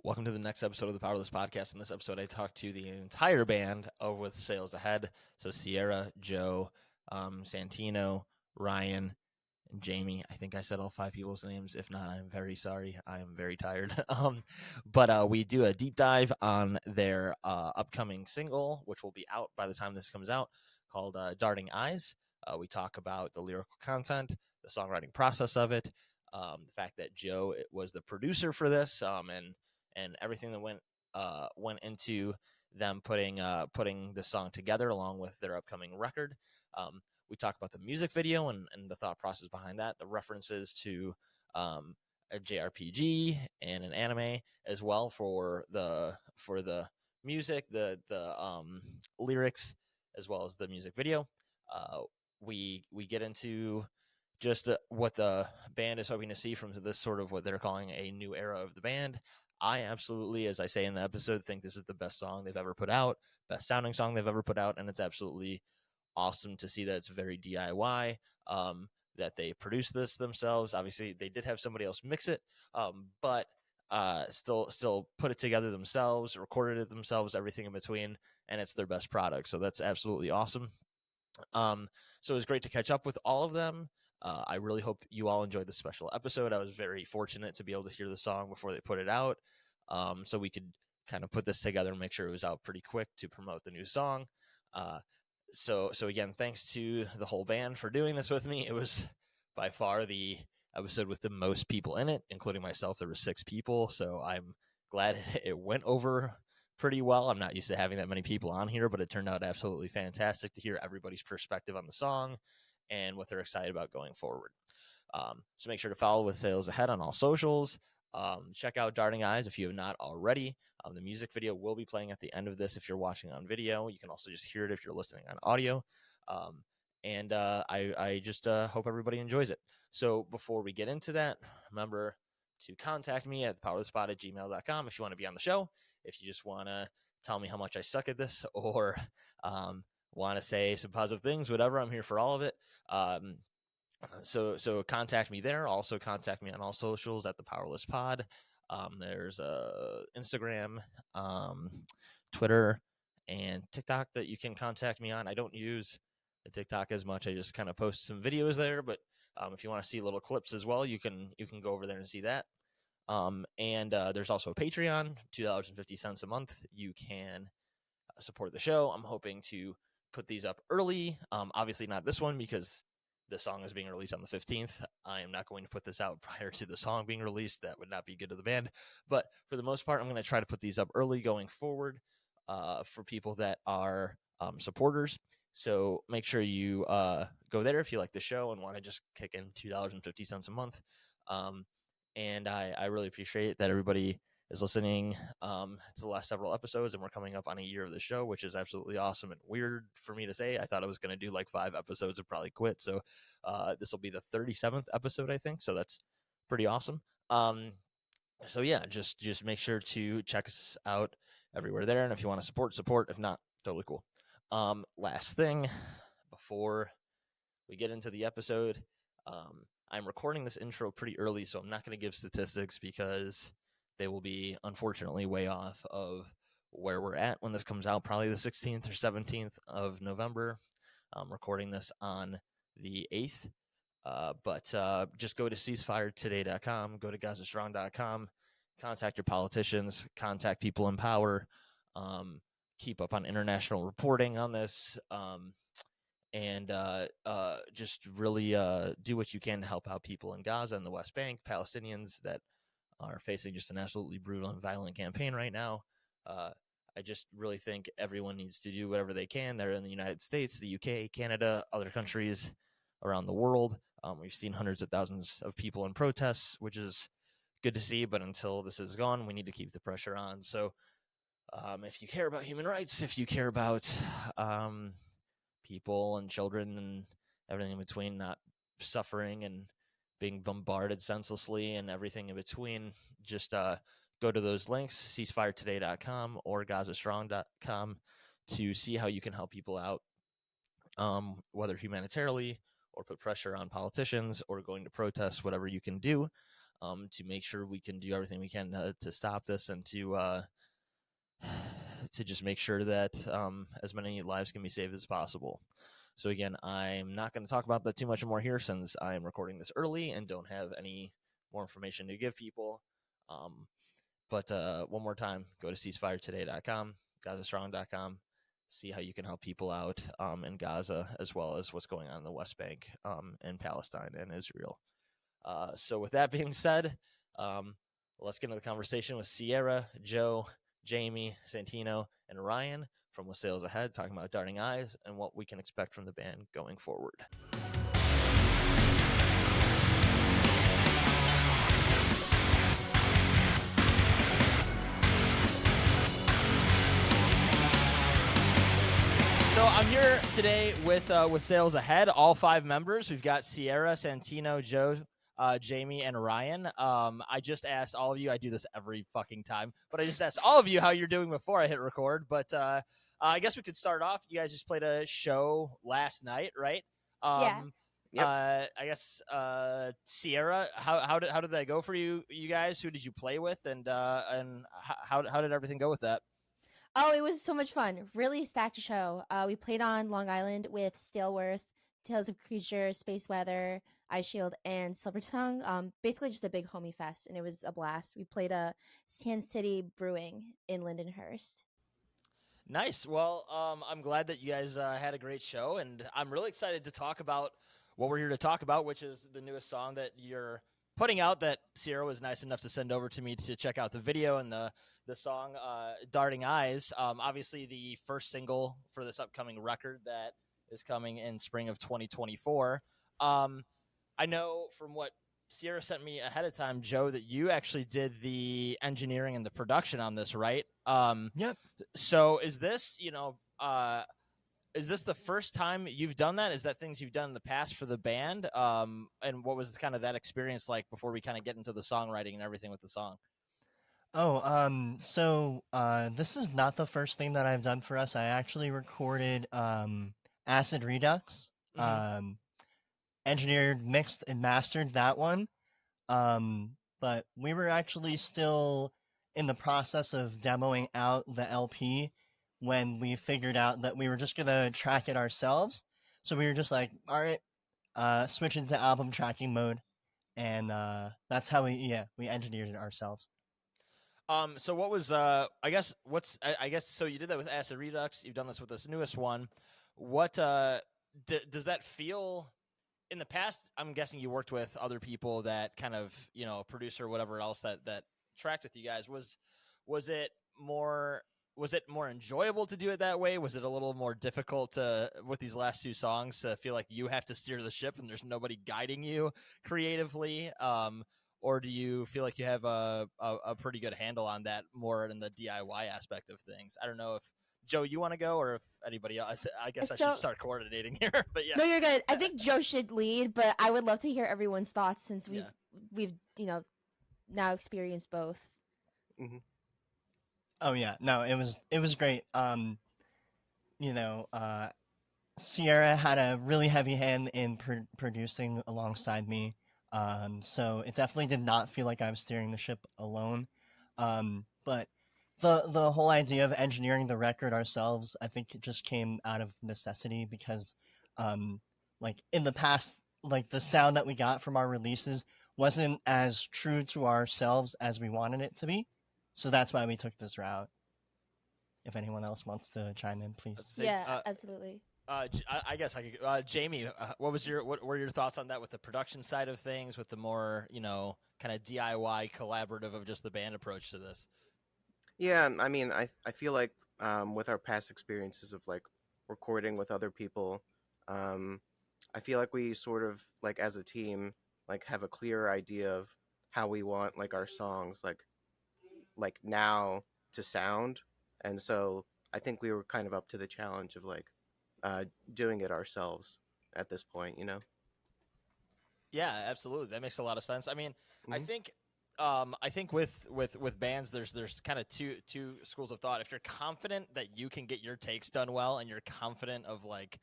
Welcome to the next episode of the Powerless Podcast. In this episode, I talked to the entire band over with Sales Ahead. So Sierra, Joe, Santino, Ryan, and Jaime. I think I said all 5 people's names. If not, I'm very sorry. I am very tired. But we do a deep dive on their upcoming single, which will be out by the time this comes out, called Darting Eyes. We talk about the lyrical content, the songwriting process of it, the fact that Joe was the producer for this, and everything that went into them putting the song together along with their upcoming record. We talk about the music video and the thought process behind that, the references to a JRPG and an anime as well for the music, the lyrics, as well as the music video. We get into just what the band is hoping to see from this sort of what they're calling a new era of the band. I absolutely, as I say in the episode, think this is the best song they've ever put out, best sounding song they've ever put out, and it's absolutely awesome to see that it's very DIY, that they produced this themselves. Obviously, they did have somebody else mix it, but still put it together themselves, recorded it themselves, everything in between, and it's their best product. So that's absolutely awesome. So it was great to catch up with all of them. I really hope you all enjoyed this special episode. I was very fortunate to be able to hear the song before they put it out, so we could kind of put this together and make sure it was out pretty quick to promote the new song. So again, thanks to the whole band for doing this with me. It was by far the episode with the most people in it, including myself. There were 6 people, so I'm glad it went over pretty well. I'm not used to having that many people on here, but it turned out absolutely fantastic to hear everybody's perspective on the song and what they're excited about going forward. So make sure to follow with Sales Ahead on all socials. Check out Darting Eyes if you have not already. The music video will be playing at the end of this if you're watching on video. You can also just hear it if you're listening on audio. I just hope everybody enjoys it. So before we get into that, remember to contact me at thepowerlesspod@gmail.com if you want to be on the show. If you just want to tell me how much I suck at this, or want to say some positive things, whatever, I'm here for all of it. So contact me there. Also contact me on all socials at thepowerlesspod. There's Instagram, Twitter, and TikTok that you can contact me on. I don't use the TikTok as much. I just kind of post some videos there, but if you want to see little clips as well, you can go over there and see that. There's also a Patreon, $2.50 a month. You can support the show. I'm hoping to put these up early. Obviously not this one because the song is being released on the 15th. I am not going to put this out prior to the song being released. That would not be good to the band. But for the most part, I'm going to try to put these up early going forward for people that are supporters. So make sure you go there if you like the show and want to just kick in $2.50 a month. And I really appreciate that everybody is listening to the last several episodes, and we're coming up on a year of the show, which is absolutely awesome and weird for me to say. I thought I was going to do like 5 episodes and probably quit. So this will be the 37th episode, I think. So that's pretty awesome. So yeah, just make sure to check us out everywhere there. And if you want to support. If not, totally cool. Last thing before we get into the episode, I'm recording this intro pretty early, so I'm not going to give statistics because they will be unfortunately way off of where we're at when this comes out, probably the 16th or 17th of November. I'm recording this on the 8th. But just go to ceasefiretoday.com, go to gazastrong.com, contact your politicians, contact people in power, keep up on international reporting on this, and just really do what you can to help out people in Gaza and the West Bank, Palestinians that are facing just an absolutely brutal and violent campaign right now. I just really think everyone needs to do whatever they can. They're in the United States, the UK, Canada, other countries around the world. We've seen hundreds of thousands of people in protests, which is good to see. But until this is gone, we need to keep the pressure on. So if you care about human rights, if you care about people and children and everything in between not suffering and being bombarded senselessly and everything in between, just go to those links, ceasefiretoday.com or gazastrong.com, to see how you can help people out, whether humanitarily or put pressure on politicians or going to protests, whatever you can do. to make sure we can do everything we can to stop this and to just make sure that as many lives can be saved as possible. So again, I'm not going to talk about that too much more here since I'm recording this early and don't have any more information to give people. But one more time, go to ceasefiretoday.com, gazastrong.com, see how you can help people out in Gaza, as well as what's going on in the West Bank, in Palestine and Israel. So with that being said, let's get into the conversation with Sierra, Joe, Jaime, Santino, and Ryan from With Sales Ahead, talking about Darting Eyes and what we can expect from the band going forward. So I'm here today with Sales Ahead, all 5 members. We've got Sierra, Santino, Joe, Jaime, and Ryan. I just asked all of you, I do this every fucking time, but I just asked all of you how you're doing before I hit record. But I guess we could start off. You guys just played a show last night, right? Yeah. Yep. I guess Sierra, how did that go for you guys? Who did you play with, and how did everything go with that? Oh, it was so much fun. Really stacked show. We played on Long Island with Staleworth, Tales of Creature, Space Weather, Ice Shield, and Silver Tongue. Basically just a big homie fest, and it was a blast. We played a Sand City Brewing in Lindenhurst. Nice. Well, I'm glad that you guys had a great show, and I'm really excited to talk about what we're here to talk about, which is the newest song that you're putting out that Sierra was nice enough to send over to me to check out the video and the song Darting Eyes. Obviously, the first single for this upcoming record that is coming in spring of 2024. I know from what Sierra sent me ahead of time, Joe, that you actually did the engineering and the production on this, right? Yep. So is this, is this the first time you've done that? Is that things you've done in the past for the band? And what was kind of that experience like before we kind of get into the songwriting and everything with the song? So this is not the first thing that I've done for us. I actually recorded Acid Redux, engineered, mixed, and mastered that one. But we were actually still in the process of demoing out the LP when we figured out that we were just gonna track it ourselves. So we were just like, all right, switch into album tracking mode, and that's how we engineered it ourselves. So what was I guess so you did that with Acid Redux, you've done this with this newest one. What does that feel? In the past, I'm guessing you worked with other people that kind of, producer or whatever else that tracked with you guys. Was it more enjoyable to do it that way? Was it a little more difficult with these last 2 songs to feel like you have to steer the ship and there's nobody guiding you creatively? Or do you feel like you have a pretty good handle on that more in the DIY aspect of things? I don't know if, Joe, you want to go, or if anybody else. I guess I should start coordinating here. But yeah. No, you're good. I think Joe should lead, but I would love to hear everyone's thoughts since we've now experienced both. Mm-hmm. Oh yeah, no, it was great. Sierra had a really heavy hand in producing alongside me. So it definitely did not feel like I was steering the ship alone. But the whole idea of engineering the record ourselves, I think it just came out of necessity because, like in the past, like the sound that we got from our releases wasn't as true to ourselves as we wanted it to be. So that's why we took this route. If anyone else wants to chime in, please. Yeah, absolutely. I guess I could. Jaime, what were your thoughts on that with the production side of things, with the more kind of DIY collaborative of just the band approach to this? Yeah, I mean, I feel like with our past experiences of like recording with other people, I feel like we sort of like as a team like have a clear idea of how we want like our songs like now to sound, and so I think we were kind of up to the challenge of like doing it ourselves at this point, Yeah, absolutely. That makes a lot of sense. I mean, I think with bands, there's kind of two schools of thought. If you're confident that you can get your takes done well, and you're confident of like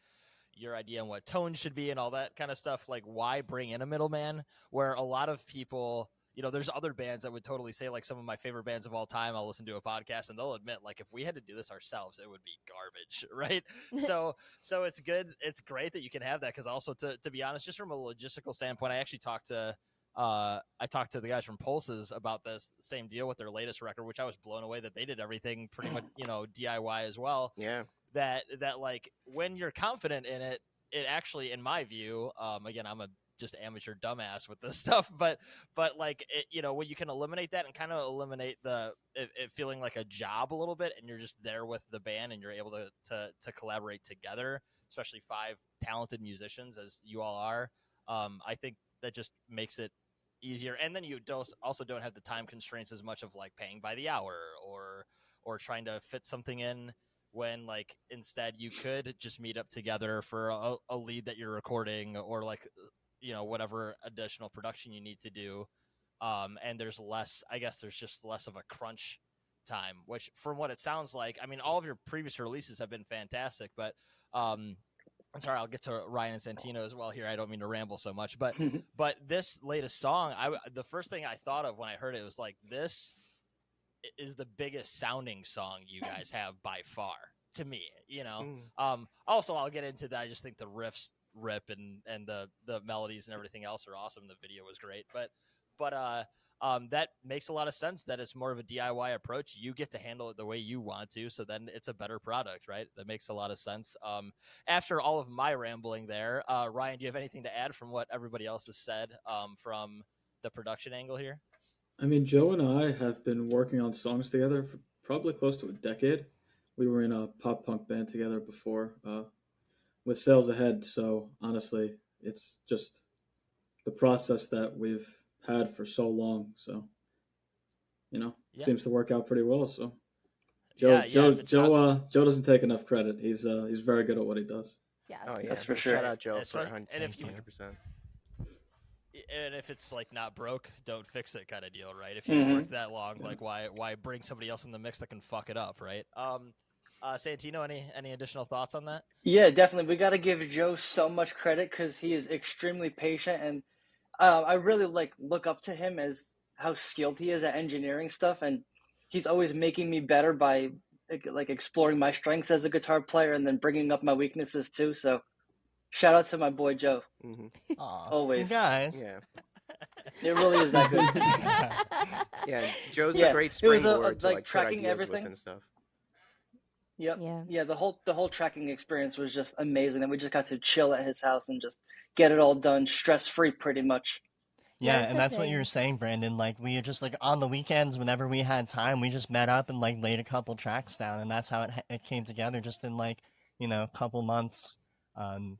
your idea on what tone should be and all that kind of stuff, like why bring in a middleman? Where a lot of people, there's other bands that would totally say, like, some of my favorite bands of all time, I'll listen to a podcast and they'll admit, like, if we had to do this ourselves, it would be garbage, right? So it's good. It's great that you can have that, because also, to be honest, just from a logistical standpoint, I actually talked to the guys from Pulses about this same deal with their latest record, which I was blown away that they did everything pretty much, DIY as well. Yeah. That like, when you're confident in it, it actually, in my view, again, I'm a just amateur dumbass with this stuff, but like, when you can eliminate that and kind of eliminate it feeling like a job a little bit, and you're just there with the band and you're able to collaborate together, especially 5 talented musicians as you all are, I think that just makes it easier. And then you also don't have the time constraints as much of, like, paying by the hour or trying to fit something in, when, like, instead you could just meet up together for a lead that you're recording, or, like, whatever additional production you need to do. And there's just less of a crunch time, which, from what it sounds like, I mean, all of your previous releases have been fantastic, but I'm sorry, I'll get to Ryan and Santino as well here. I don't mean to ramble so much, but this latest song, the first thing I thought of when I heard it was, like, this is the biggest sounding song you guys have by far, to me. Also, I'll get into that. I just think the riffs rip, and the melodies and everything else are awesome. The video was great, but that makes a lot of sense, that it's more of a DIY approach. You get to handle it the way you want to, so then it's a better product, right? That makes a lot of sense. After all of my rambling there, Ryan, do you have anything to add from what everybody else has said, from the production angle here? I mean, Joe and I have been working on songs together for probably close to a decade. We were in a pop punk band together before, with Sales Ahead. So honestly, it's just the process that we've had for so long. So, it seems to work out pretty well. So Joe doesn't take enough credit. He's very good at what he does. Yes. Oh yeah, That's for Shout sure. out Joe for Especially- 100%. and if you- 100%. And if it's, like, not broke, don't fix it kind of deal, right? If you work that long, like, why bring somebody else in the mix that can fuck it up, right? Santino, any additional thoughts on that? Yeah, definitely. We got to give Joe so much credit because he is extremely patient, and I really look up to him as how skilled he is at engineering stuff, and he's always making me better by exploring my strengths as a guitar player and then bringing up my weaknesses too. So, shout out to my boy Joe. Mm-hmm. Aw, Always. you guys. Yeah. It really is that good. Yeah, Joe's Yeah, a great it was, springboard to, like, like, put tracking ideas everything. with and stuff. Yep. Yeah. Yeah, the whole tracking experience was just amazing, and we just got to chill at his house and just get it all done stress free, pretty much. Yeah, Yeah, that's and the that's what you thing. were saying, Brandon. Like, we just, like, on the weekends, whenever we had time, we just met up and, like, laid a couple tracks down, and that's how it came together, just in, like, a couple months.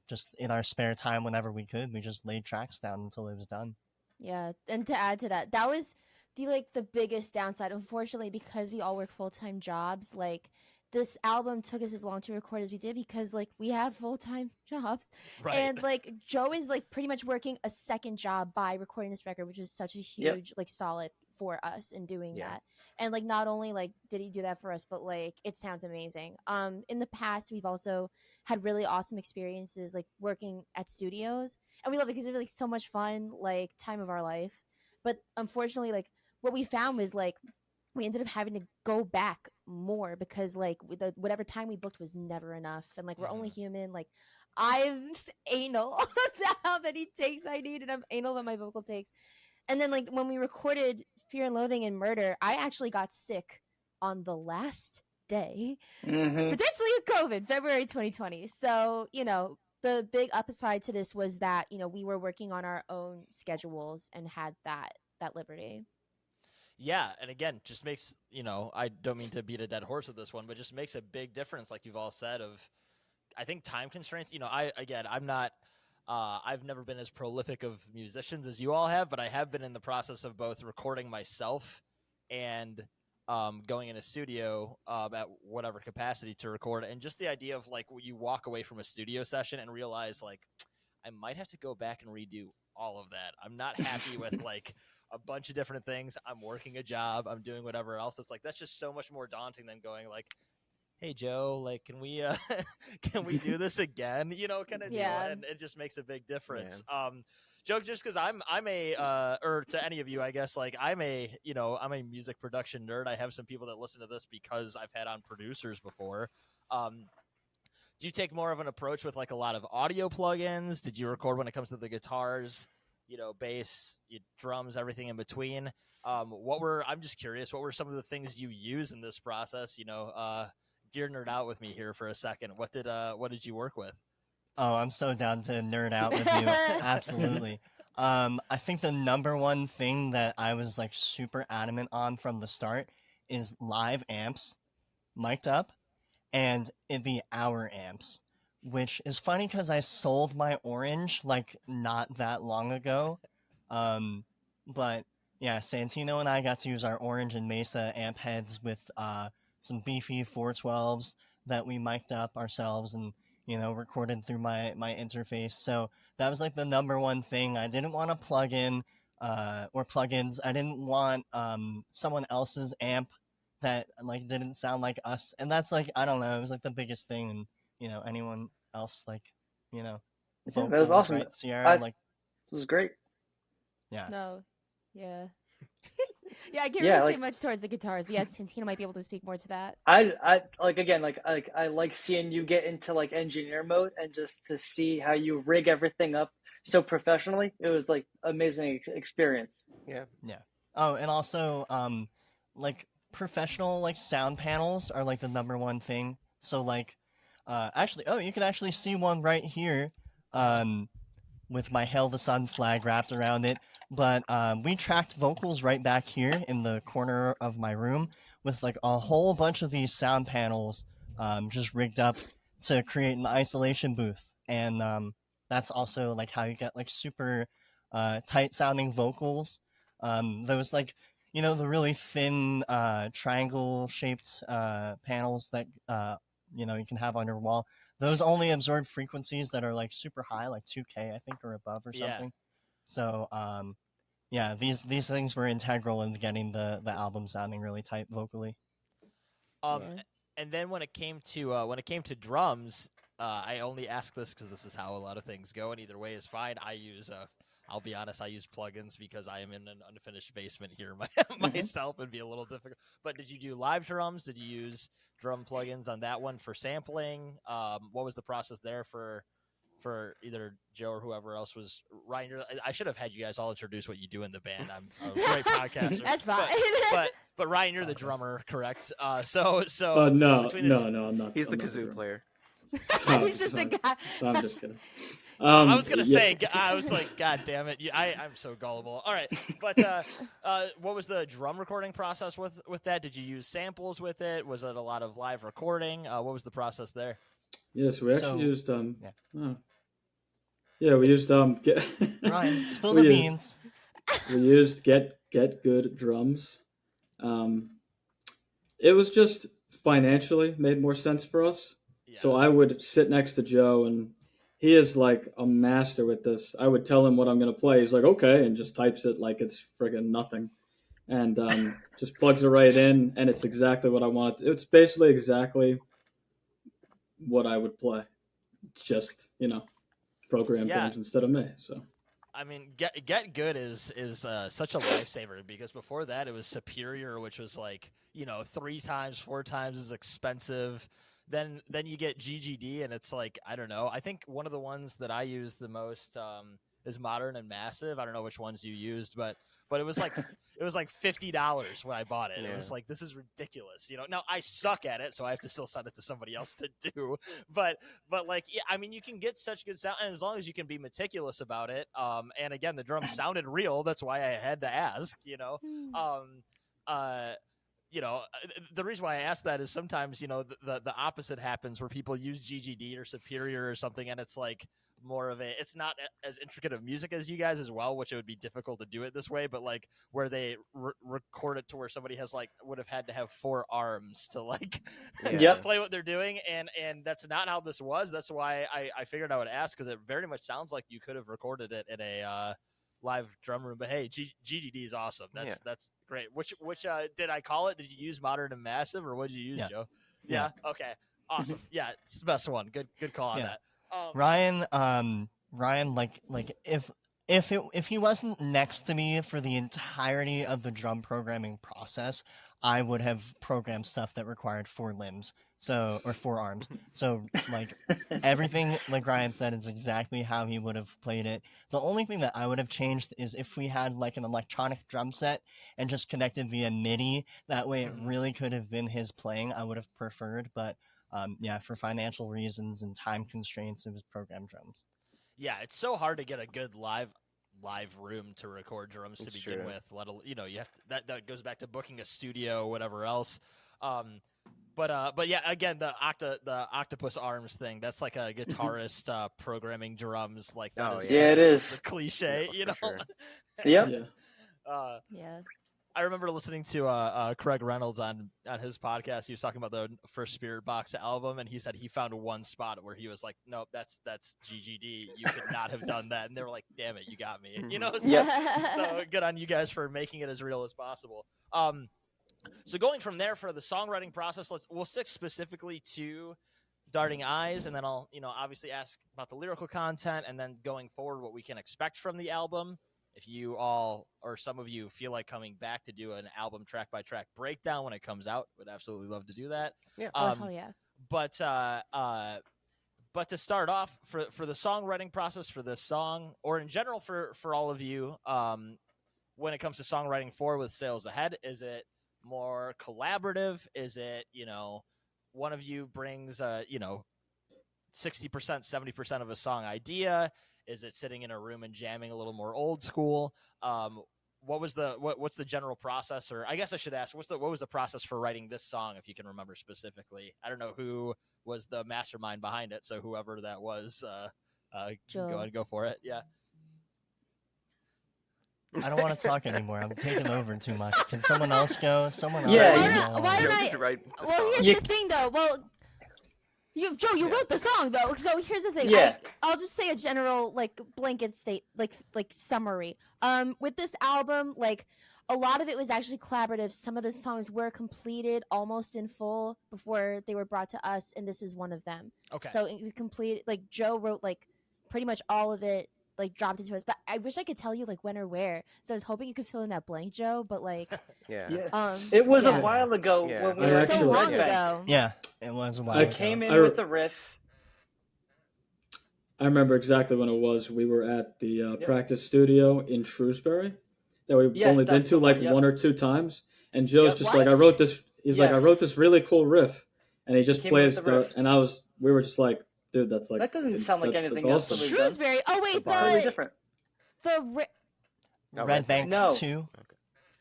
Just in our spare time, whenever we could, we just laid tracks down until it was done. Yeah, and to add to that, that was the biggest downside. Unfortunately, because we all work full-time jobs, like, this album took us as long to record as we did because, like, we have full-time jobs. Right. And, like, Joe is, like, pretty much working a second job by recording this record, which is such a huge, like, solid for us in doing Yeah. that. And, like, not only, like, did he do that for us, but, like, it sounds amazing. In the past, we've also had really awesome experiences, like, working at studios. And we love it because it's, like, so much fun, like, time of our life. But unfortunately, like, what we found was, like, we ended up having to go back more because, like, whatever time we booked was never enough. And, like, we're only human. Like, I'm anal about how many takes I need, and I'm anal about my vocal takes. And then, like, when we recorded Fear and Loathing and Murder, I actually got sick on the last day, Mm-hmm. potentially of COVID, February 2020. So, the big upside to this was that, we were working on our own schedules and had that liberty. Yeah, and again, just makes, I don't mean to beat a dead horse with this one, but just makes a big difference, like you've all said, of, I think, time constraints. I'm not, I've never been as prolific of musicians as you all have, but I have been in the process of both recording myself and going in a studio at whatever capacity to record. And just the idea of, like, you walk away from a studio session and realize, like, I might have to go back and redo all of that. I'm not happy with, like, a bunch of different things. I'm working a job. I'm doing whatever else. It's like, that's just so much more daunting than going, like, hey, Joe, like, can we do this again? Kind of Yeah. deal. And it just makes a big difference. joke just because I'm a or to any of you, I guess, like I'm a music production nerd. I have some people that listen to this because I've had on producers before. Do you take more of an approach with like a lot of audio plugins? Did you record when it comes to the guitars, bass, drums, everything in between? I'm just curious, what were some of the things you use in this process? Gear nerd out with me here for a second. What did you work with? Oh, I'm so down to nerd out with you. Absolutely. I think the number one thing that I was like super adamant on from the start is live amps, mic'd up, and it'd be our amps, which is funny because I sold my Orange like not that long ago. But yeah, Santino and I got to use our Orange and Mesa amp heads with some beefy 412s that we mic'd up ourselves and recorded through my interface. So that was like the number one thing. I didn't want to plug in or plugins. I didn't want someone else's amp that like didn't sound like us, and that's like I don't know. It was like the biggest thing, and anyone else like That was vocals, awesome. right, Sierra? It was great. Yeah. No. Yeah. Yeah, I can't Yeah, really say much towards the guitars. Yeah, Santino might be able to speak more to that. I like again I like seeing you get into like engineer mode and just to see how you rig everything up so professionally. It was like amazing experience. Yeah. Oh, and also like professional like sound panels are like the number one thing. So like actually, you can actually see one right here with my Hail the Sun flag wrapped around it. But we tracked vocals right back here in the corner of my room with like a whole bunch of these sound panels just rigged up to create an isolation booth. And that's also like how you get like super tight sounding vocals. Those like the really thin triangle shaped panels that you can have on your wall. Those only absorb frequencies that are like super high, like 2K I think or above or something. So yeah, these things were integral in getting the album sounding really tight vocally. And then when it came to drums, I only ask this because this is how a lot of things go, and either way is fine. I'll be honest, I use plugins because I am in an unfinished basement here myself. It'd be a little difficult. But did you do live drums? Did you use drum plugins on that one for sampling? What was the process there for either Joe or whoever else was? Ryan, I should have had you guys all introduce what you do in the band. I'm a great podcaster. That's fine. But Ryan, you're the drummer, correct? No, I'm not. He's I'm the not kazoo player. He's just a guy. I'm just kidding. I was gonna say, I was like, God damn it, I'm so gullible. All right, but what was the drum recording process with that? Did you use samples with it? Was it a lot of live recording? What was the process there? Yes, we actually used we used Ryan, spill the beans. We used get good drums. It was just financially made more sense for us. Yeah. So I would sit next to Joe, and he is like a master with this. I would tell him what I'm going to play. He's like, okay, and just types it like it's friggin' nothing. And just plugs it right in, and it's exactly what I want. It's basically exactly what I would play. It's just, program things instead of me. So I mean, get good is such a lifesaver because before that it was Superior, which was like 3 times, 4 times as expensive. Then you get GGD, and it's like I don't know. I think one of the ones that I use the most is Modern and Massive. I don't know which ones you used, but it was like $50 when I bought it. Yeah. It was like, this is ridiculous. Now I suck at it, so I have to still send it to somebody else to do. But like, yeah, I mean, you can get such good sound, and as long as you can be meticulous about it. And again, the drums sounded real. That's why I had to ask. The reason why I ask that is sometimes, the opposite happens where people use GGD or Superior or something, and it's like more of it's not as intricate of music as you guys as well, which it would be difficult to do it this way, but like where they record it to where somebody has would have had to have 4 arms to play what they're doing. And that's not how this was. That's why I figured I would ask, because it very much sounds like you could have recorded it in a, live drum room. But hey, GGD is awesome. That's great. Which did I call it? Did you use Modern and Massive, or what did you use, Joe? Yeah. Okay. Awesome. Yeah, it's the best one. Good call on that. Ryan, like if if he wasn't next to me for the entirety of the drum programming process, I would have programmed stuff that required 4 limbs, or 4 arms. So like everything, like Ryan said, is exactly how he would have played it. The only thing that I would have changed is if we had like an electronic drum set and just connected via MIDI. That way, it really could have been his playing. I would have preferred, but yeah, for financial reasons and time constraints, it was programmed drums. Yeah, it's so hard to get a good live room to record drums to It's begin true. with. You have to, that goes back to booking a studio, whatever else. But yeah, again, the octopus arms thing, that's like a guitarist programming drums. Like that Oh, is yeah. Yeah, such it a- is. the cliche, No, you for know. sure. Yep. Yeah. Yeah. I remember listening to Craig Reynolds on his podcast. He was talking about the first Spirit Box album, and he said he found one spot where he was like, "Nope, that's GGD. You could not have done that." And they were like, "Damn it, you got me." You know. Yep. So good on you guys for making it as real as possible. So going from there for the songwriting process, we'll stick specifically to Darting Eyes, and then I'll obviously ask about the lyrical content, and then going forward what we can expect from the album. If you all or some of you feel like coming back to do an album track by track breakdown when it comes out, would absolutely love to do that. Yeah. Oh, hell yeah. But to start off for the songwriting process for this song, or in general for all of you, when it comes to songwriting for With Sales Ahead, is it more collaborative? Is it one of you brings 60%, 70% of a song idea? Is it sitting in a room and jamming a little more old school? What's the general process? Or I guess I should ask, what was the process for writing this song, if you can remember specifically? I don't know who was the mastermind behind it, so whoever that was, go ahead and go for it. Yeah. I don't want to talk anymore. I'm taking over too much. Can someone else go? Someone else. Yeah, Why Joe don't did write the Well, song. here's You- the thing, though. Well, Joe, you Yeah. wrote the song, though. So here's the thing. Yeah. I'll just say a general, blanket state, summary. With this album, a lot of it was actually collaborative. Some of the songs were completed almost in full before they were brought to us, and this is one of them. Okay. So it was completed. Joe wrote pretty much all of it. Dropped into us, but I wish I could tell you when or where. So I was hoping you could fill in that blank, Joe. But Yeah. Yeah. It was yeah. a while ago Yeah. when we I were actually- so in long Red Bank. ago. Yeah, it was a while I ago. Came in I- with the riff. I remember exactly when it was. We were at the Yep. practice studio in Shrewsbury that we've Yes, only been that's to the one, yep. 1 or 2 times. And Joe's Yep. just like, I What? wrote this. He's like, I Yes. wrote this really cool riff, and he just Came played with the riff. and we were just like, dude, that's like That doesn't sound like that's anything else that awesome. we've done. Shrewsbury. Oh wait, Totally the different. Oh, Red Bank No. 2.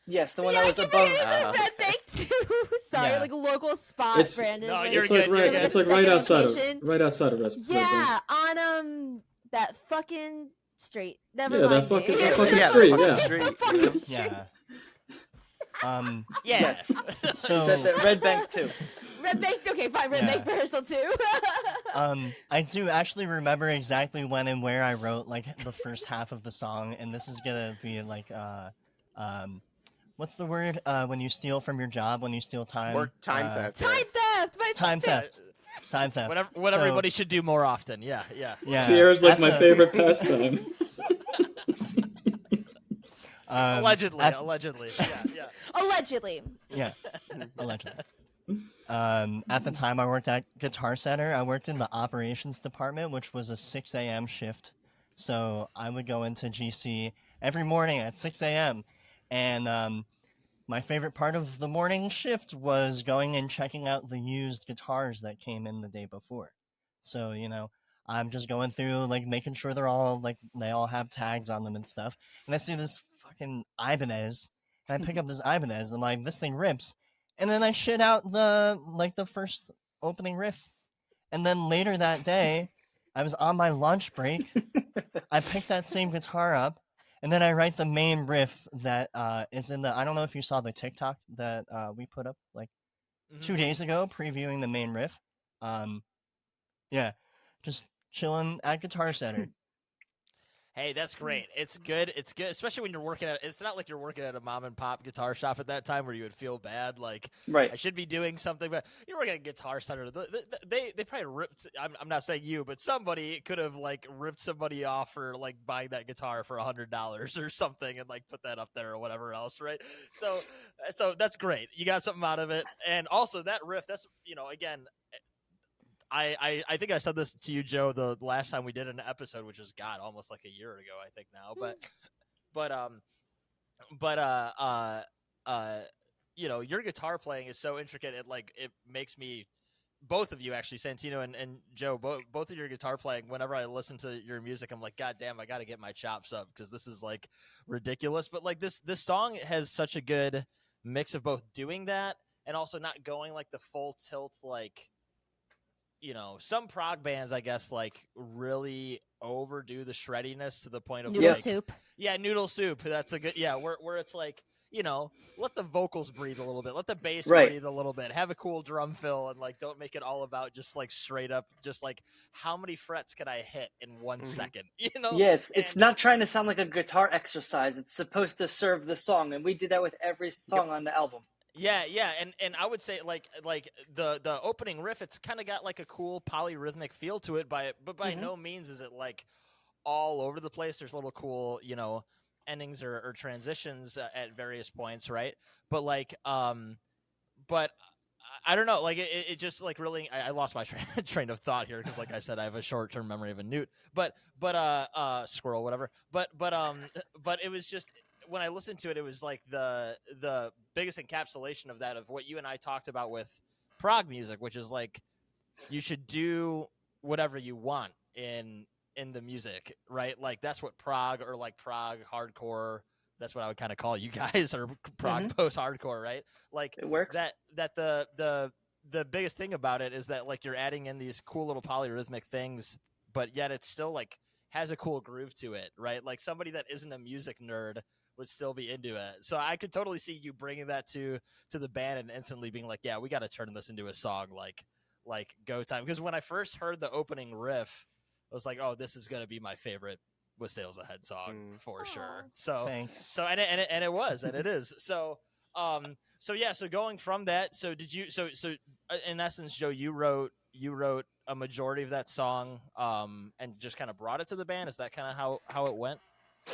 Yes, the one yeah, that was you above. made it as a Red Bank too. Sorry, Yeah. a local spot, It's- Brandon. No, like- you're It's like good, right. you're good. It's like Second right outside location. of Red Bank. Yeah, on that fucking street. Never Yeah, mind. that fucking- me. that fucking Yeah, street, the fucking yeah. street, The you fucking know? street. Yeah. Yes. So That's at Red Bank too. Red Bank. Okay, fine. Red Yeah. Bank rehearsal too. I do actually remember exactly when and where I wrote the first half of the song, and this is gonna be what's the word when you steal from your job, when you steal time? Work time theft. Time theft. My Time theft. Time theft. What So, everybody should do more often. Yeah. Yeah. Sierra's like at my the- favorite pastime. Allegedly. at- Allegedly. Yeah. Allegedly. Yeah, allegedly. At the time I worked at Guitar Center, I worked in the operations department, which was a 6 a.m. shift. So I would go into GC every morning at 6 a.m. And my favorite part of the morning shift was going and checking out the used guitars that came in the day before. So, I'm just going through, making sure they all have tags on them and stuff. And I see this fucking Ibanez, and I pick up this Ibanez, and this thing rips. And then I shit out the first opening riff. And then later that day, I was on my lunch break. I picked that same guitar up, and then I write the main riff that is in the. I don't know if you saw the TikTok that we put up 2 days ago, previewing the main riff. Yeah, just chilling at Guitar Center. Hey, that's great. It's good. It's good, especially when you're working at. It's not like you're working at a mom and pop guitar shop at that time where you would feel bad, like Right. I should be doing something. But you're working at a Guitar Center. They probably ripped. I'm not saying you, but somebody could have like ripped somebody off for like buying that guitar for $100 or something and like put that up there or whatever else, right? So that's great. You got something out of it, and also that riff. That's again. I think I said this to you, Joe, the last time we did an episode, which is God, almost like a year ago, I think now. But but your guitar playing is so intricate. It makes me, both of you actually, Santino and Joe, both of your guitar playing. Whenever I listen to your music, I'm like, God damn, I got to get my chops up because this is like ridiculous. But like this song has such a good mix of both doing that and also not going like the full tilt like. Some prog bands, I guess, like really overdo the shreddiness to the point of Noodle like, soup. yeah, noodle soup. That's a good, yeah, where it's like, let the vocals breathe a little bit, let the bass Right. breathe a little bit, have a cool drum fill, and like don't make it all about just like straight up, just like how many frets can I hit in 1 second, Yeah, it's And not trying to sound like a guitar exercise. It's supposed to serve the song, and we did that with every song on the album. yeah, and I would say like the opening riff, it's kind of got like a cool polyrhythmic feel to it, but by no means is it like all over the place. There's little cool, endings or transitions at various points, right? But like, but I don't know, like it just like really, I lost my train of thought here because, like I said, I have a short-term memory of a newt, but squirrel, whatever. But it was just when I listened to it, it was like the biggest encapsulation of that of what you and I talked about with prog music, which is like you should do whatever you want in the music, right? Like that's what prog or like prog hardcore. That's what I would kind of call you guys, or prog post hardcore, right? Like It works. that the biggest thing about it is that like you're adding in these cool little polyrhythmic things, but yet it's still like has a cool groove to it, right? Like somebody that isn't a music nerd would still be into it. So I could totally see you bringing that to the band and instantly being like, yeah, we got to turn this into a song like Go Time. Because when I first heard the opening riff, I was like, oh, this is gonna be my favorite With Sails Ahead song for sure. So Thanks. so and it was and it is. So yeah, so going from that, so did you so in essence, Joe, you wrote a majority of that song and just kind of brought it to the band? Is that kind of how it went?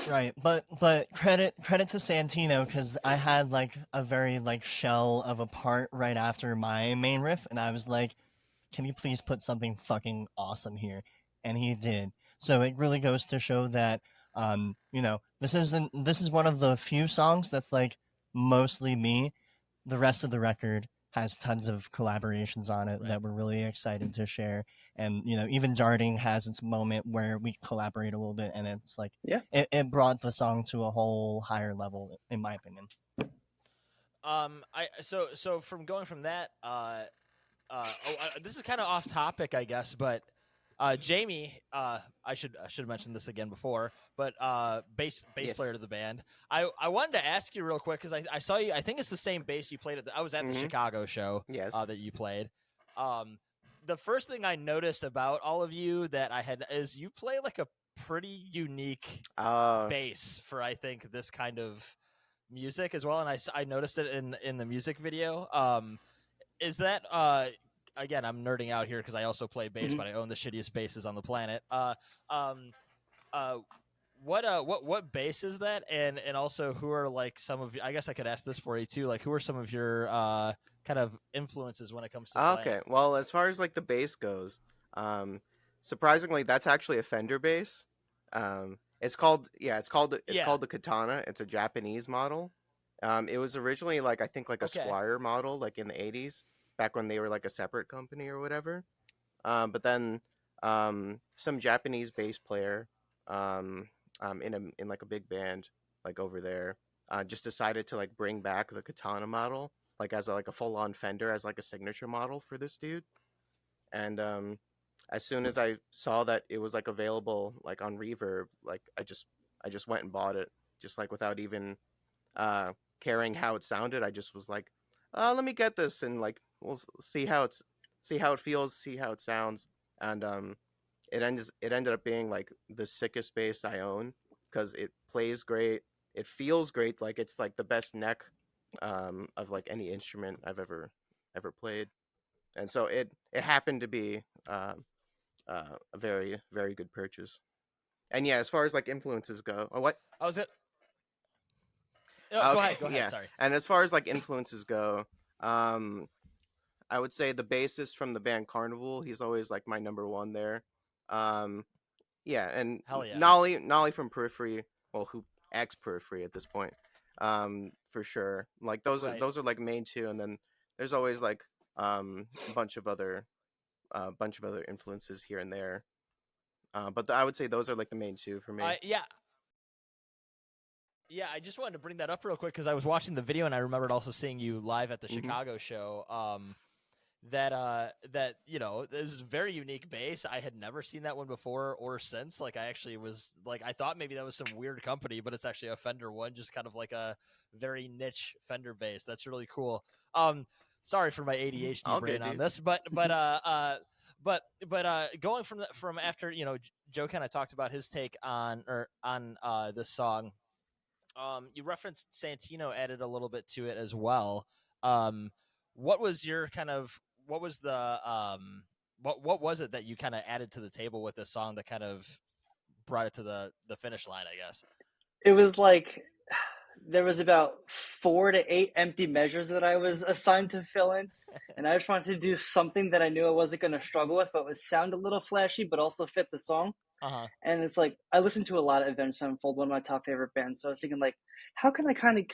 Right, but credit to Santino because I had like a very like shell of a part right after my main riff, and I was like, "Can you please put something fucking awesome here?" And he did. So it really goes to show that, this is one of the few songs that's like mostly me. The rest of the record has tons of collaborations on it that we're really excited to share. And even Darting has its moment where we collaborate a little bit, and it's like it brought the song to a whole higher level, in my opinion. So from going from that, this is kind of off topic, I guess, but Jaime, I should have mentioned this again before, but bass player to the band. I wanted to ask you real quick because I saw you. I think it's the same bass you played I was at the Chicago show. Yes. That you played. The first thing I noticed about all of you that I had is you play like a pretty unique bass for I think this kind of music as well, and I noticed it in the music video. Is that again, I'm nerding out here because I also play bass, but I own the shittiest basses on the planet. What bass is that? And also, who are like some of? I guess I could ask this for you too. Like, who are some of your kind of influences when it comes to playing? Okay, well, as far as like the bass goes, surprisingly, that's actually a Fender bass. It's called the Katana. It's a Japanese model. It was originally like I think like a Squire model, like in the 80s, back when they were like a separate company or whatever. But then some Japanese bass player in like a big band like over there just decided to like bring back the Katana model like as a full on Fender as like a signature model for this dude. And as soon as I saw that it was like available like on Reverb, like I just went and bought it just like without even caring how it sounded. I just was like, let me get this and like we'll see how it feels, see how it sounds. And it ended up being like the sickest bass I own because it plays great, it feels great, like it's like the best neck of like any instrument I've ever played, and so it happened to be a very very good purchase. And yeah, as far as like influences go, oh what? I was it. Go Okay, ahead. Go ahead. yeah. Sorry. And as far as like influences go, um, I would say the bassist from the band Carnival. He's always like my number one there. Um, yeah, and Hell yeah. Nolly from Periphery, well, who ex Periphery at this point, for sure. Like Right. those are like main two, and then there's always like a bunch of other influences here and there. But I would say those are like the main two for me. Yeah. Yeah, I just wanted to bring that up real quick because I was watching the video and I remembered also seeing you live at the Chicago show. That this is a very unique bass. I had never seen that one before or since. Like I actually was like I thought maybe that was some weird company, but it's actually a Fender one, just kind of like a very niche Fender bass. That's really cool. Sorry for my ADHD brain on this, but going from after Joe kind of talked about his take on this song. You referenced Santino added a little bit to it as well. What was your kind of what was the what was it that you kind of added to the table with this song that kind of brought it to the finish line, I guess? It was like there was about 4 to 8 empty measures that I was assigned to fill in, and I just wanted to do something that I knew I wasn't going to struggle with, but would sound a little flashy, but also fit the song. And it's like I listened to a lot of Avenged Sevenfold, one of my top favorite bands. So I was thinking, like, how can I kind of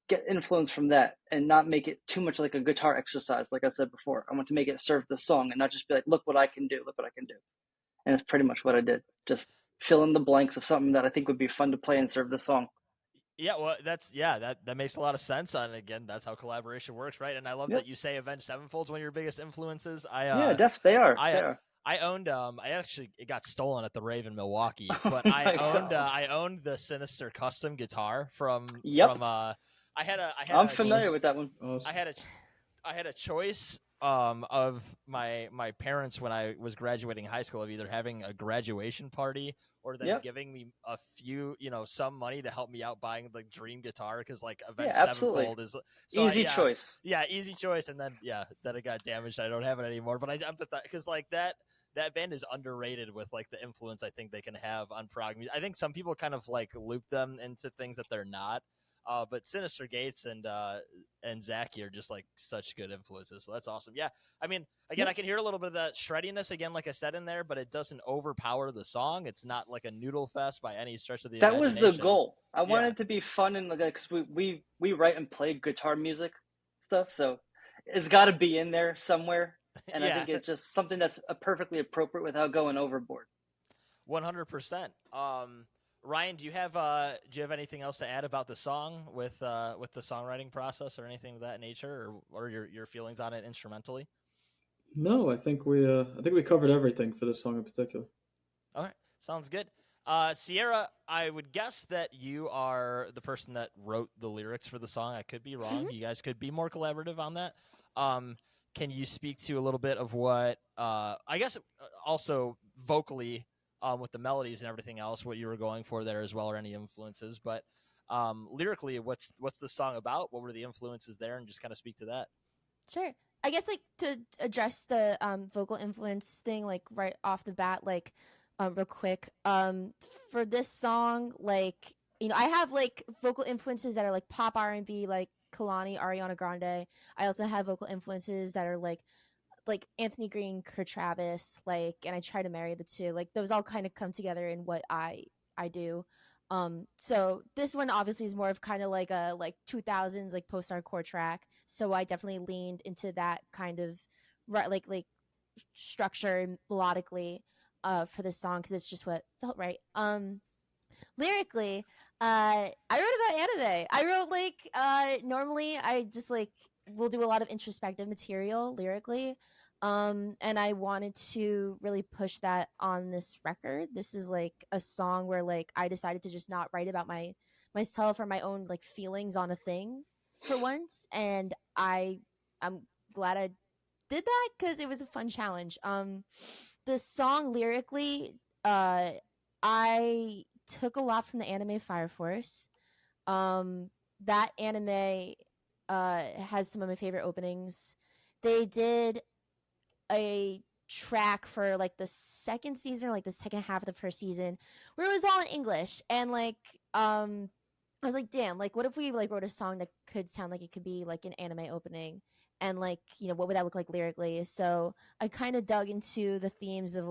get influence from that and not make it too much like a guitar exercise? Like I said before, I want to make it serve the song and not just be like, look what I can do, look what I can do. And it's pretty much what I did. Just fill in the blanks of something that I think would be fun to play and serve the song. Yeah, well, that makes a lot of sense. And again, that's how collaboration works, right? And I love that you say Avenged Sevenfold's one of your biggest influences. They are. I owned I actually it got stolen at the Rave in Milwaukee, but I owned the Sinister custom guitar from I'm familiar with that one. I had a choice of my parents when I was graduating high school of either having a graduation party or then giving me a few, some money to help me out buying the dream guitar because like Avenged Sevenfold is so easy choice. Yeah, easy choice, and then then it got damaged. I don't have it anymore, but I empathize because like that band is underrated with like the influence I think they can have on prog music. I think some people kind of like loop them into things that they're not. But Sinister Gates and Zachy are just like such good influences. So that's awesome. Yeah. I mean, again, I can hear a little bit of that shreddiness again, like I said in there, but it doesn't overpower the song. It's not like a noodle fest by any stretch of the imagination. That was the goal. I wanted it to be fun and like, because we write and play guitar music stuff. So it's got to be in there somewhere. And I think it's just something that's perfectly appropriate without going overboard. 100%. Ryan, do you have anything else to add about the song with the songwriting process or anything of that nature, or your feelings on it instrumentally? No, I think we covered everything for this song in particular. All right, sounds good. Sierra, I would guess that you are the person that wrote the lyrics for the song. I could be wrong. You guys could be more collaborative on that. Can you speak to a little bit of what I guess also vocally? With the melodies and everything else, what you were going for there as well, or any influences. But lyrically, what's the song about? What were the influences there? And just kind of speak to that. Sure. I guess like to address the vocal influence thing, like right off the bat, like real quick. For this song, like I have like vocal influences that are like pop R&B, like Kalani, Ariana Grande. I also have vocal influences that are like Anthony Green, Kurt Travis, like, and I try to marry the two. Like those all kind of come together in what I do. So this one obviously is more of kind of like a 2000s like post-hardcore track. So I definitely leaned into that kind of like structure melodically for this song because it's just what felt right. Lyrically, I wrote about anime. I wrote normally I just will do a lot of introspective material lyrically. And I wanted to really push that on this record. This is like a song where I decided to just not write about myself or my own feelings on a thing for once. And I'm glad I did that because it was a fun challenge. the song lyrically, I took a lot from the anime Fire Force. That anime has some of my favorite openings. They did a track for like the second season or like the second half of the first season where it was all in English, and like I was like, damn, like what if we like wrote a song that could sound like it could be like an anime opening, and like, you know, what would that look like lyrically? So I kind of dug into the themes of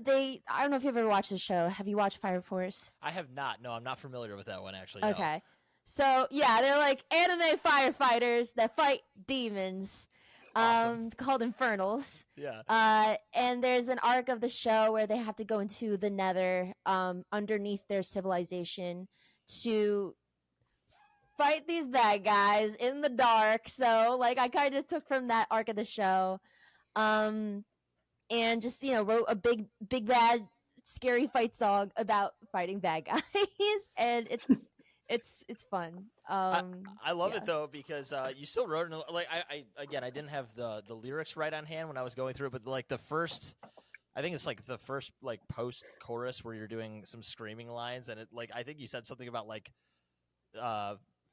they, I don't know if you've ever watched the show. Have you watched Fire Force? I have not. No, I'm not familiar with that one actually. No. Okay. So yeah, they're like anime firefighters that fight demons, Awesome. called infernals. Yeah. And there's an arc of the show where they have to go into the Nether, underneath their civilization, to fight these bad guys in the dark. So like I kind of took from that arc of the show, and just, you know, wrote a big bad scary fight song about fighting bad guys, and it's fun. I love Yeah. it though, because you still wrote it. Like I didn't have the lyrics right on hand when I was going through it, but like the first, I think it's like the first like post chorus where you're doing some screaming lines, and it like I think you said something about like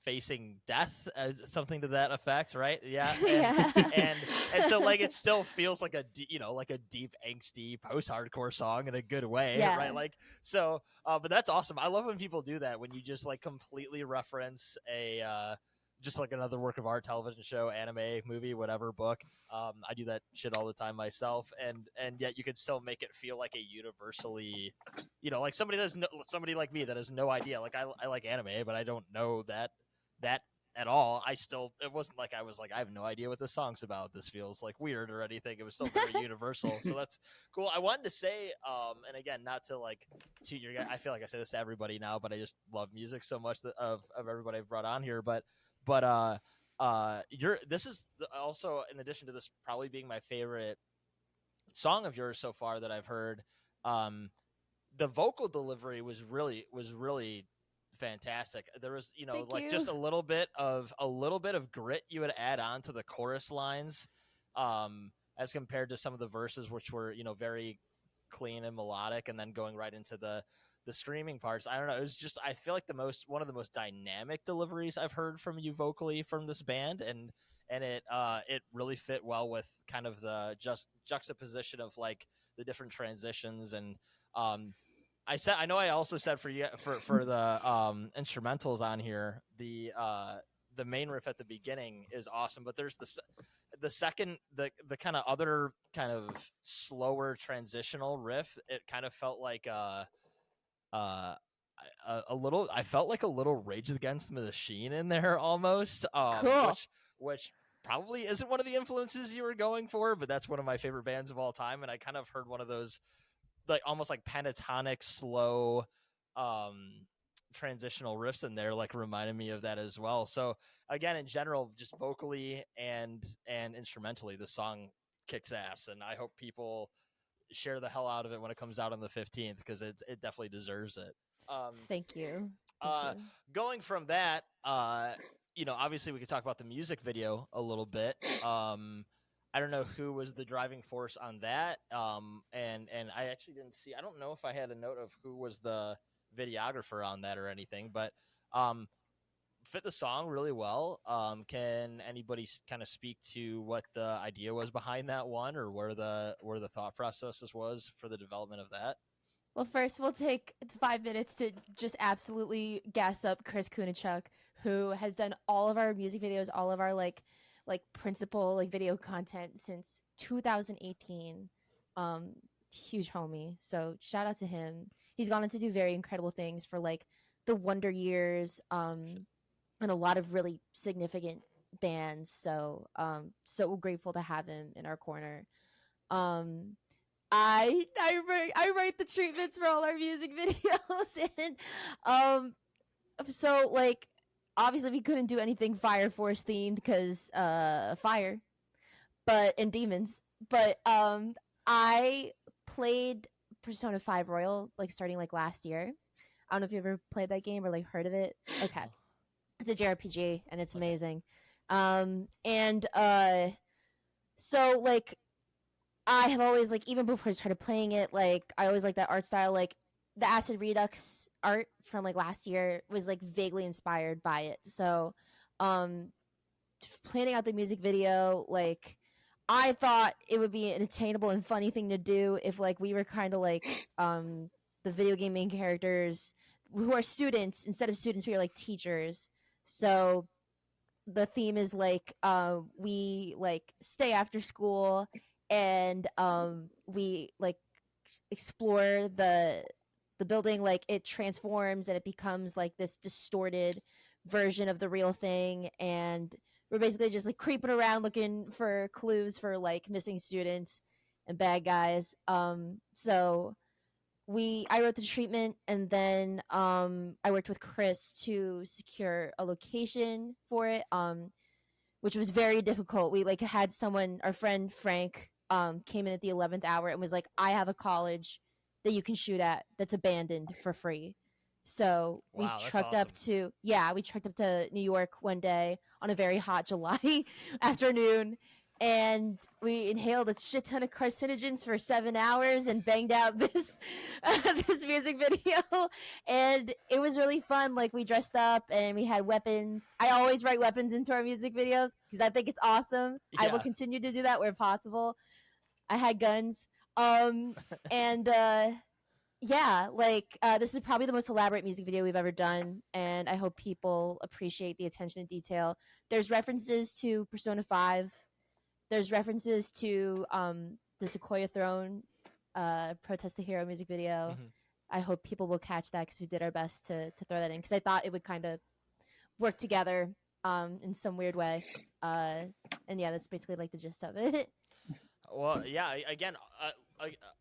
facing death, something to that effect, right? Yeah. Yeah. And so like it still feels like a like a deep angsty post hardcore song in a good way, Yeah. right? Like so, but that's awesome. I love when people do that, when you just like completely reference a just like another work of art, television show, anime, movie, whatever, book. I do that shit all the time myself, and yet you can still make it feel like a universally, like somebody like me that has no idea. Like I like anime, but I don't know that at all. It wasn't like I was like, I have no idea what this song's about. This feels like weird or anything. It was still very universal. So that's cool. I wanted to say, and again, not to like toot your guy. I feel like I say this to everybody now, but I just love music so much of everybody I've brought on here. But this is also, in addition to this probably being my favorite song of yours so far that I've heard. The vocal delivery was really fantastic. There was, Thank like you. just a little bit of grit you would add on to the chorus lines, as compared to some of the verses, which were, very clean and melodic, and then going right into the screaming parts. I don't know. It was just, I feel like one of the most dynamic deliveries I've heard from you vocally from this band, and it really fit well with kind of the juxtaposition of like the different transitions. And I know I also said for you for the instrumentals on here, the main riff at the beginning is awesome, but there's the second, the kind of other kind of slower transitional riff. It kind of felt like a little, I felt like a little Rage Against the Machine in there almost, Cool. which probably isn't one of the influences you were going for, but that's one of my favorite bands of all time, and I kind of heard one of those like almost like pentatonic slow transitional riffs in there, like reminded me of that as well. So again, in general, just vocally and instrumentally, the song kicks ass, and I hope people share the hell out of it when it comes out on the 15th, because it definitely deserves it. Thank you. Going from that, obviously we could talk about the music video a little bit. I don't know who was the driving force on that. And I actually didn't see, I don't know if I had a note of who was the videographer on that or anything, but fit the song really well. Can anybody kind of speak to what the idea was behind that one, or where the thought processes was for the development of that? Well, first we'll take 5 minutes to just absolutely gas up Chris Kunichuk, who has done all of our music videos, all of our like principal like video content since 2018. Huge homie. So shout out to him. He's gone on to do very incredible things for like the Wonder Years, and a lot of really significant bands. So so grateful to have him in our corner. I write the treatments for all our music videos, and so like obviously we couldn't do anything Fire Force themed because fire, but and demons. But I played Persona 5 Royal like starting like last year. I don't know if you ever played that game or like heard of it. Okay. It's a JRPG and it's amazing. And so like I have always like, even before I started playing it, like I always like that art style. Like the Acid Redux art from like last year was like vaguely inspired by it. So, um, planning out the music video, like I thought it would be an attainable and funny thing to do if like we were kind of like the video game main characters who are students. Instead of students, we are like teachers. So the theme is like we like stay after school and we like explore the building. Like it transforms and it becomes like this distorted version of the real thing, and we're basically just like creeping around looking for clues for like missing students and bad guys. So I wrote the treatment, and then I worked with Chris to secure a location for it, which was very difficult. We like had someone, our friend Frank, came in at the 11th hour and was like, I have a college that you can shoot at that's abandoned for free. So we Wow, that's trucked up awesome. we trucked up to New York one day on a very hot July afternoon, and we inhaled a shit ton of carcinogens for 7 hours and banged out this this music video, and it was really fun. Like we dressed up and we had weapons. I always write weapons into our music videos because I think it's awesome. I will Yeah. continue to do that where possible. I had guns. And yeah, like this is probably the most elaborate music video we've ever done, and I hope people appreciate the attention to detail. There's references to Persona 5. There's references to the Sequoia Throne Protest the Hero music video. Mhm. I hope people will catch that because we did our best to throw that in, because I thought it would kind of work together in some weird way. And yeah, that's basically like the gist of it. Well, yeah. Again,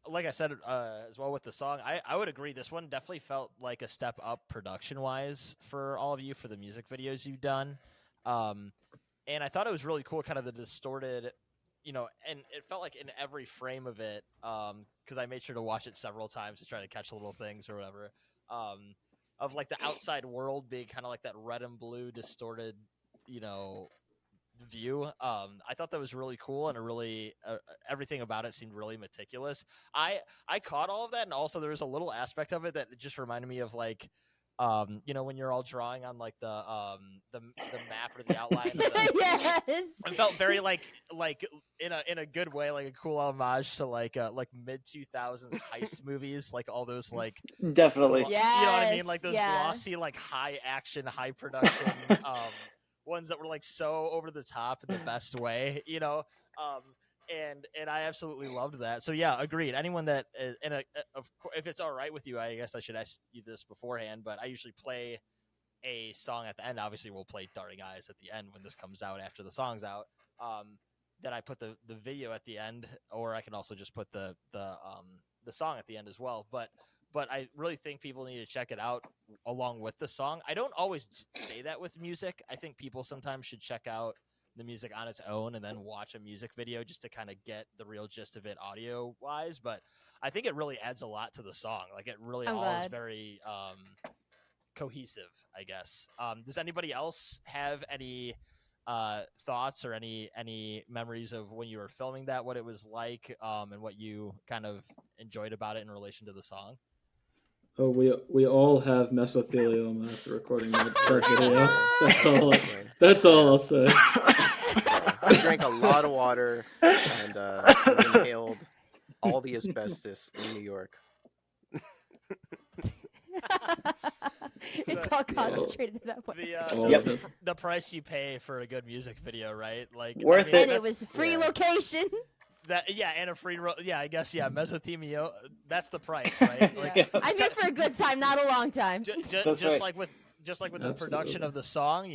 like I said as well with the song, I would agree. This one definitely felt like a step up production wise for all of you for the music videos you've done. And I thought it was really cool, kind of the distorted, and it felt like in every frame of it, because I made sure to watch it several times to try to catch little things or whatever, of like the outside world being kind of like that red and blue distorted, you know, view. I thought that was really cool, and everything about it seemed really meticulous. I caught all of that, and also there was a little aspect of it that just reminded me of like when you're all drawing on like the map or the outline of the Yes. it felt very like in a good way, like a cool homage to like mid 2000s heist movies, like all those like Definitely. you know what I mean, Yes, like those yeah. glossy, like high action, high production ones that were like so over the top in the best way, and I absolutely loved that. So yeah, agreed. Anyone that if it's all right with you, I guess I should ask you this beforehand, but I usually play a song at the end. Obviously, we'll play Darting Eyes at the end when this comes out after the song's out. Then I put the video at the end, or I can also just put the song at the end as well. But I really think people need to check it out along with the song. I don't always say that with music. I think people sometimes should check out the music on its own and then watch a music video just to kind of get the real gist of it audio wise. But I think it really adds a lot to the song. Like it really I'm all is glad. very cohesive, I guess. Does anybody else have any thoughts or any memories of when you were filming that, what it was like, and what you kind of enjoyed about it in relation to the song? Oh, we all have mesothelioma after recording that video. That's all I'll say. I drank a lot of water and inhaled all the asbestos in New York. It's all concentrated at that point. The price you pay for a good music video, right? Like Worth it. And it was free location. And a free I guess mesothemia, that's the price, right? Like I mean, for a good time, not a long time. Just right. like with the production of the song,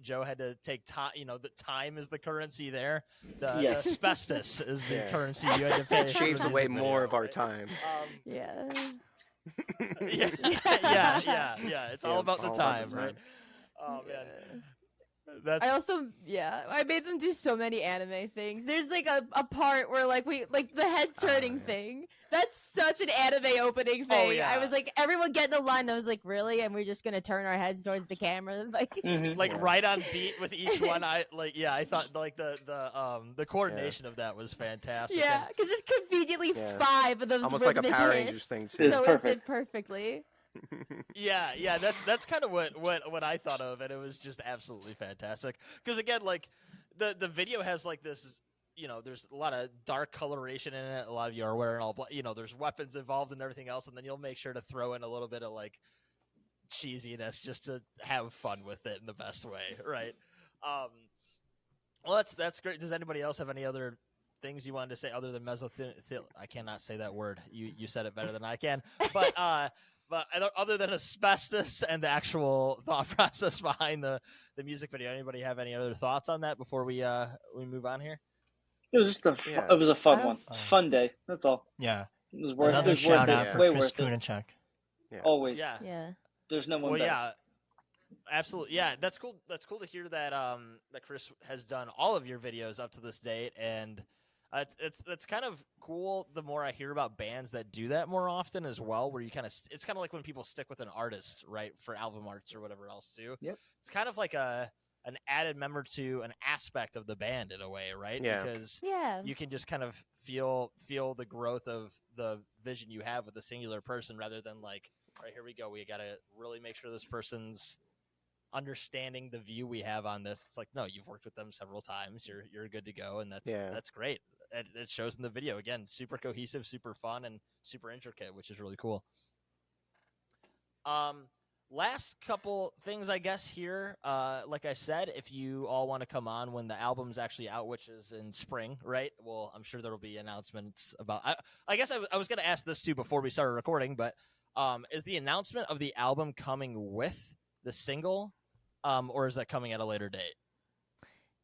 Joe had to take time. The time is the currency there. The asbestos is the currency you had to pay. It shaves away more of our time. Yeah. Yeah. It's all about the time, right? Oh man. That's I also, I made them do so many anime things. There's like a part where like the head turning yeah. thing. That's such an anime opening thing. Oh, I yeah. was like, everyone get in the line. I was like, really? And we're just gonna turn our heads towards the camera, like. Mhm. like Yeah. right on beat with each one. I thought like the coordination of that was fantastic. Yeah, because there's conveniently Yeah. 5 of those Almost like a rhythmic Power hits, Rangers thing, too. so It's it fit perfect. perfectly. Yeah, that's kind of what I thought of, and it was just absolutely fantastic. Because again, like the video has like this, there's a lot of dark coloration in it. A lot of you are wearing all black. There's weapons involved and everything else, and then you'll make sure to throw in a little bit of like cheesiness just to have fun with it in the best way, right? Well, that's great. Does anybody else have any other things you wanted to say other than I cannot say that word. You said it better than I can. But other than asbestos and the actual thought process behind the music video, anybody have any other thoughts on that before we move on here? It was just Yeah. it was a I fun don't- one, fun day. That's all. Yeah. It was worth. Another It was worth shout it. out for Way Chris worth it. Kunachek. Yeah. Always. Yeah. Yeah. There's no one Well, better. yeah, absolutely. Yeah, that's cool. That's cool to hear that that Chris has done all of your videos up to this date, and it's kind of cool. The more I hear about bands that do that more often as well, where you it's kind of like when people stick with an artist, right, for album arts or whatever else too. Yep. It's kind of like an added member to an aspect of the band in a way, right? Yeah. Because Yeah. you can just kind of feel the growth of the vision you have with a singular person, rather than like, all right, here we go. We got to really make sure this person's understanding the view we have on this. It's like, no, you've worked with them several times. You're good to go, and that's great. It shows in the video again. Super cohesive, super fun, and super intricate, which is really cool. Last couple things, I guess, here. Like I said, if you all want to come on when the album's actually out, which is in spring, right? Well, I'm sure there will be announcements about. I guess I was going to ask this too before we started recording, but is the announcement of the album coming with the single, or is that coming at a later date?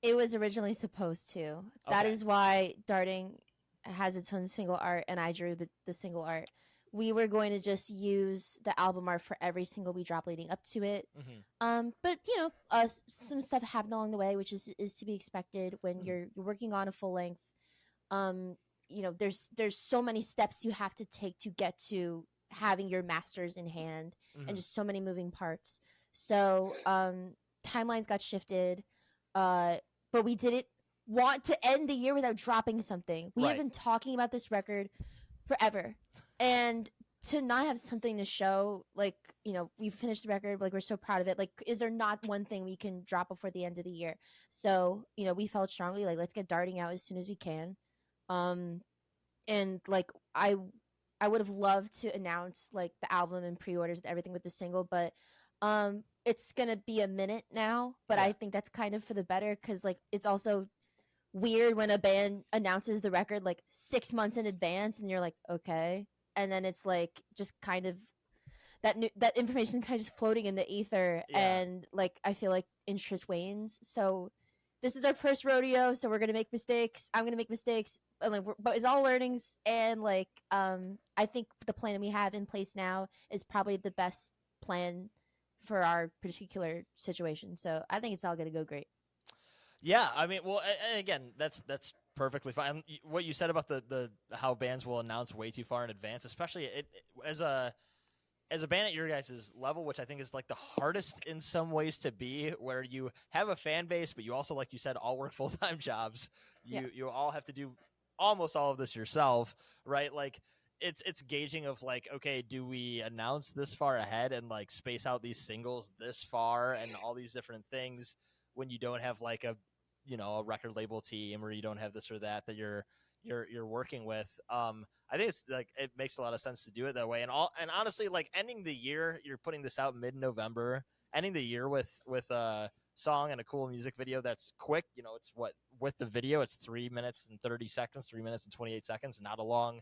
It was originally supposed to. That Okay. is why Darting has its own single art, and I drew the single art. We were going to just use the album art for every single we drop leading up to it. Mm-hmm. But some stuff happened along the way, which is to be expected when you're working on a full length. There's so many steps you have to take to get to having your masters in hand, and just so many moving parts. So timelines got shifted, but we didn't want to end the year without dropping something. We have been talking about this record forever, and to not have something to show, like, we finished the record, like, we're so proud of it. Like, is there not one thing we can drop before the end of the year? So, we felt strongly, like, let's get Darting out as soon as we can. And like, I would have loved to announce like the album and pre-orders and everything with the single, but it's gonna be a minute now. But I think that's kind of for the better, because like it's also weird when a band announces the record like 6 months in advance and you're like, okay, and then it's like just kind of that information kind of just floating in the ether, and like I feel like interest wanes. So this is our first rodeo, so we're gonna make mistakes. I'm gonna make mistakes, but it's all learnings. And like, I think the plan that we have in place now is probably the best plan for our particular situation. So I think it's all gonna go great. Yeah, I mean, well, and again, that's perfectly fine. What you said about the how bands will announce way too far in advance, especially as a band at your guys' level, which I think is like the hardest in some ways to be, where you have a fan base, but you also, like you said, all work full-time jobs. You all have to do almost all of this yourself, right? Like it's gauging of like, okay, do we announce this far ahead and like space out these singles this far and all these different things when you don't have like a record label team, or you don't have this or that you're working with. I think it's like it makes a lot of sense to do it that way. And honestly, like ending the year, you're putting this out mid-November, ending the year with a song and a cool music video that's quick. It's with the video, it's 3 minutes and 30 seconds, 3 minutes and 28 seconds, not a long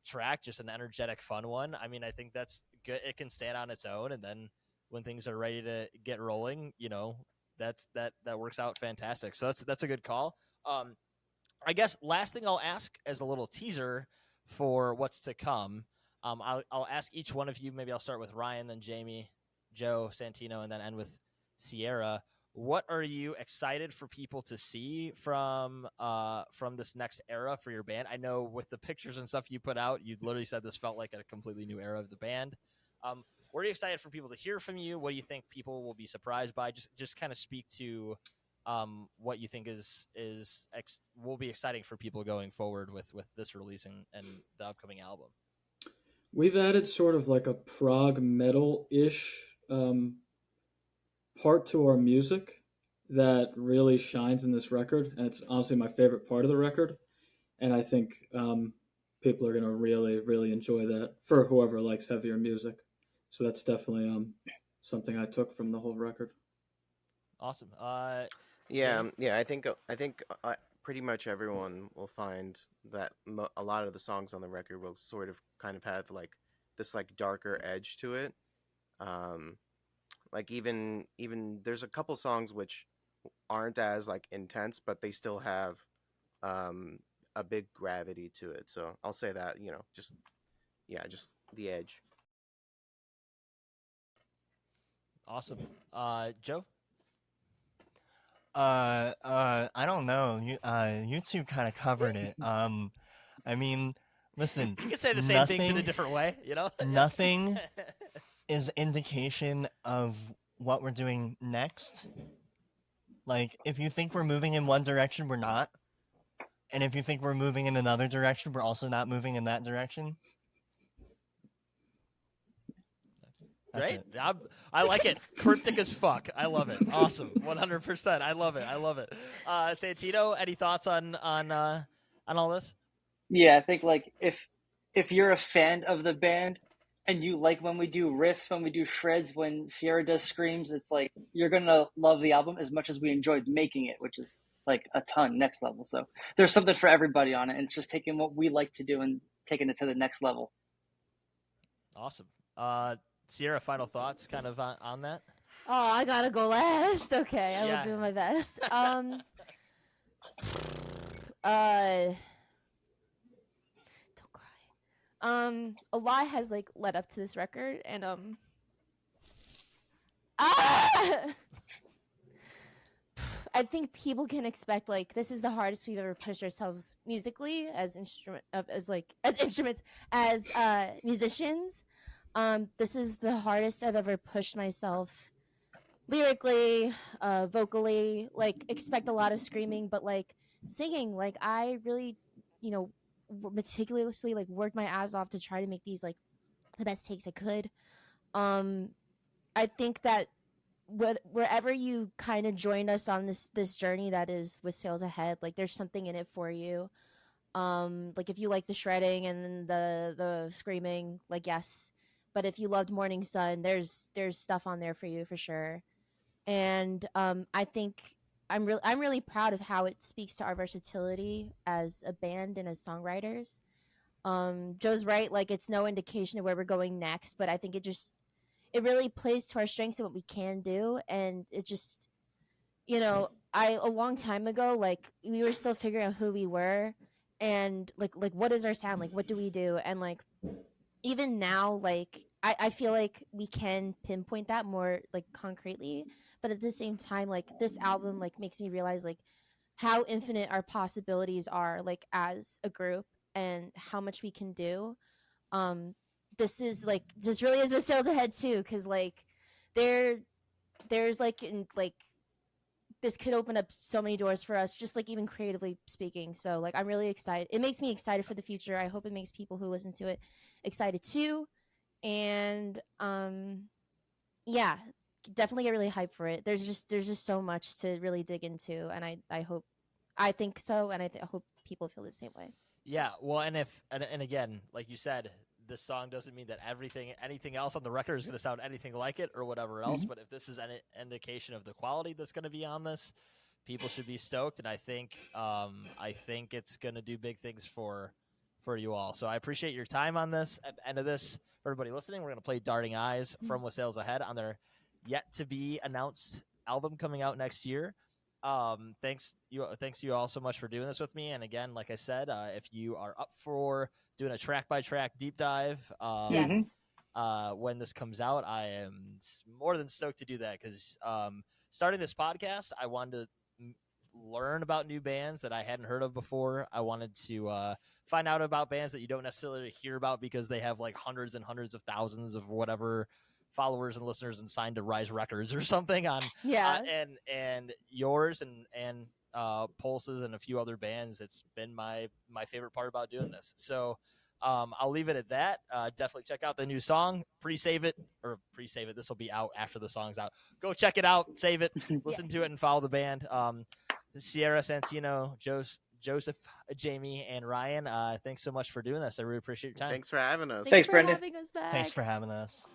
track, just an energetic, fun one. I mean, I think that's good. It can stand on its own, and then when things are ready to get rolling, that works out fantastic. So that's a good call. I guess last thing I'll ask as a little teaser for what's to come. I'll ask each one of you. Maybe I'll start with Ryan, then Jaime, Joe, Santino, and then end with Sierra. what are you excited for people to see from this next era for your band? I know with the pictures and stuff you put out, you literally said this felt like a completely new era of the band. What are you excited for people to hear from you? What do you think people will be surprised by? Just kind of speak to what you think will be exciting for people going forward with this release and the upcoming album. We've added sort of like a prog metal-ish part to our music that really shines in this record, and it's honestly my favorite part of the record. And I think people are gonna really, really enjoy that for whoever likes heavier music. So that's definitely something I took from the whole record. Awesome. Yeah, Jaime? yeah. I think pretty much everyone will find that a lot of the songs on the record will sort of kind of have like this like darker edge to it. Um, like even there's a couple songs which aren't as like intense, but they still have um a big gravity to it. So I'll say that, just just the edge. Awesome. Joe? I don't know. You two kind of covered it. I mean, listen, You could say the same things in a different way, you know? Nothing is indication of what we're doing next. Like, if you think we're moving in one direction, we're not. And if you think we're moving in another direction, we're also not moving in that direction. That's Great. it. I like it. Cryptic as fuck. I love it. Awesome. 100%. I love it. I love it. Santino, any thoughts on all this? Yeah, I think like if you're a fan of the band and you like when we do riffs, when we do shreds, when Sierra does screams, it's like you're gonna love the album as much as we enjoyed making it, which is like a ton next level. So there's something for everybody on it, and it's just taking what we like to do and taking it to the next level. Awesome. Sierra, final thoughts kind of on that? Oh, I gotta go last. Okay, I Yeah. will do my best. Don't cry. A lot has like led up to this record, and I think people can expect like this is the hardest we've ever pushed ourselves musically as instruments as musicians. This is the hardest I've ever pushed myself lyrically, vocally. Like expect a lot of screaming, but like singing, like I really, meticulously like worked my ass off to try to make these like the best takes I could. I think that wherever you kind of joined us on this journey that is with Sales Ahead, like there's something in it for you. Like if you like the shredding and the screaming, like yes. But if you loved Morning Sun, there's stuff on there for you for sure. And I think I'm really proud of how it speaks to our versatility as a band and as songwriters. Joe's right, like it's no indication of where we're going next, but I think it really plays to our strengths and what we can do. And it just, a long time ago, like we were still figuring out who we were and like what is our sound, like what do we do, and like even now, like I feel like we can pinpoint that more like concretely, but at the same time, like this album like makes me realize like how infinite our possibilities are like as a group and how much we can do. This is like just really is what Sales Ahead too, because like there's like in like this could open up so many doors for us, just like even creatively speaking. So like I'm really excited. It makes me excited for the future. I hope it makes people who listen to it excited too. And yeah, definitely get really hyped for it. There's just so much to really dig into, and I think so, and I hope people feel the same way. Yeah, well, and again, like you said, this song doesn't mean that anything else on the record is going to sound anything like it or whatever else. Mm-hmm. But if this is an indication of the quality that's going to be on this, people should be stoked. And I think it's going to do big things for you all. So I appreciate your time on this. At the end of this, for everybody listening, we're going to play Darting Eyes from With Sales Ahead on their yet to be announced album coming out next year. Thanks you all so much for doing this with me. And again, like I said, if you are up for doing a track by track deep dive, yes, when this comes out, I am more than stoked to do that because starting this podcast, I wanted to learn about new bands that I hadn't heard of before. I wanted to find out about bands that you don't necessarily hear about because they have like hundreds and hundreds of thousands of whatever followers and listeners and signed to Rise Records or something on and yours and Pulses and a few other bands. It's been my favorite part about doing this. So I'll leave it at that. Definitely check out the new song. Pre-save it. This will be out after the song's out. Go check it out. Save it. Listen to it and follow the band. Sierra, Santino, Joseph, Jaime, and Ryan, thanks so much for doing this. I really appreciate your time. Thanks for having us. Thanks, for Brendan. having us back. Thanks for having us.